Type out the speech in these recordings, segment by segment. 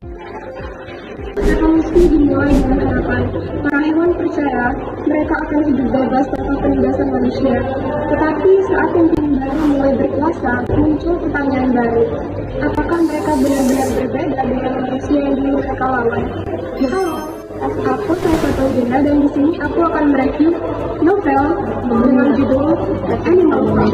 Maka mesti dimulai dengan harapan. Para hewan percaya mereka akan hidup bebas tanpa penindasan manusia. Tetapi saat pemimpin baru mulai berkuasa, muncul pertanyaan baru. Apakah mereka benar-benar berbeda dengan manusia yang dulu mereka lawan? Halo, aku Saiful Jena dan di sini aku akan mereview novel dengan judul The Animal Farm.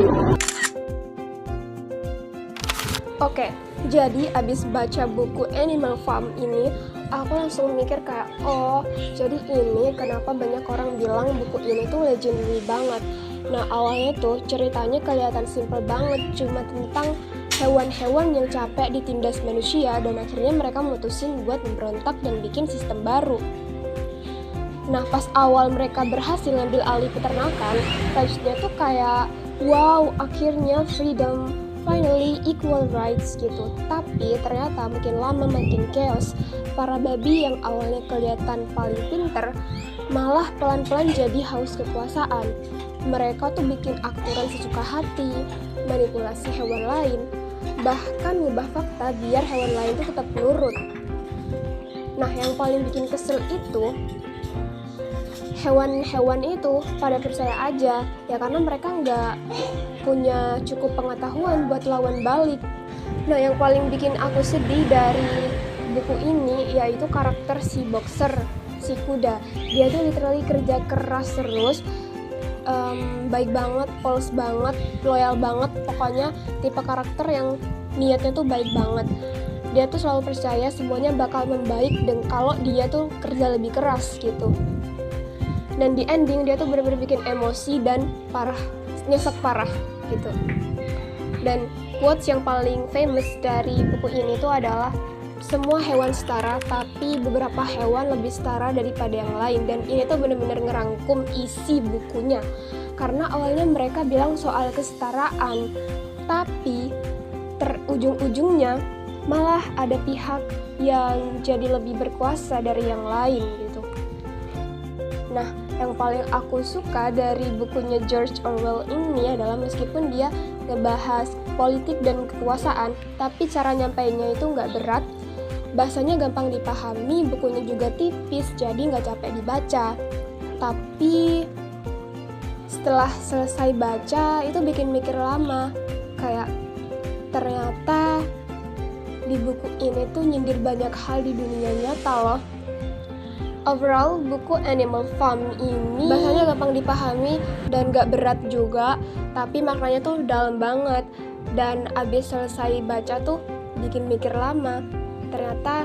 Oke, jadi abis baca buku Animal Farm ini, aku langsung mikir kayak, oh, jadi ini kenapa banyak orang bilang buku ini tuh legendary banget. Nah, awalnya tuh ceritanya kelihatan simple banget, cuma tentang hewan-hewan yang capek ditindas manusia dan akhirnya mereka mutusin buat memberontak dan bikin sistem baru. Nah, pas awal mereka berhasil ngambil alih peternakan, vibes-nya tuh kayak, wow, akhirnya freedom, finally equal rights gitu. Tapi ternyata makin lama makin chaos. Para babi yang awalnya kelihatan paling pinter malah pelan-pelan jadi haus kekuasaan. Mereka tuh bikin aturan sesuka hati, manipulasi hewan lain, bahkan ngubah fakta biar hewan lain tuh tetap nurut. Nah, yang paling bikin kesel itu hewan-hewan itu pada percaya aja ya karena mereka nggak punya cukup pengetahuan buat lawan balik. Nah, yang paling bikin aku sedih dari buku ini yaitu karakter si boxer, si kuda. Dia tuh literally kerja keras terus, baik banget, polos banget, loyal banget, pokoknya tipe karakter yang niatnya tuh baik banget. Dia tuh selalu percaya semuanya bakal membaik dan kalau dia tuh kerja lebih keras gitu. Dan di ending dia tuh benar-benar bikin emosi dan parah, nyesek parah gitu. Dan quotes yang paling famous dari buku ini tuh adalah semua hewan setara tapi beberapa hewan lebih setara daripada yang lain. Dan ini tuh benar-benar ngerangkum isi bukunya. Karena awalnya mereka bilang soal kesetaraan, tapi ujung-ujungnya malah ada pihak yang jadi lebih berkuasa dari yang lain gitu. Nah, yang paling aku suka dari bukunya George Orwell ini adalah meskipun dia ngebahas politik dan kekuasaan, tapi cara nyampainya itu nggak berat, bahasanya gampang dipahami, bukunya juga tipis, jadi nggak capek dibaca. Tapi setelah selesai baca, itu bikin mikir lama, kayak ternyata di buku ini tuh nyindir banyak hal di dunia nyata loh. Overall, buku Animal Farm ini bahasanya gampang dipahami dan gak berat juga, tapi maknanya tuh dalam banget. Dan abis selesai baca tuh bikin mikir lama. Ternyata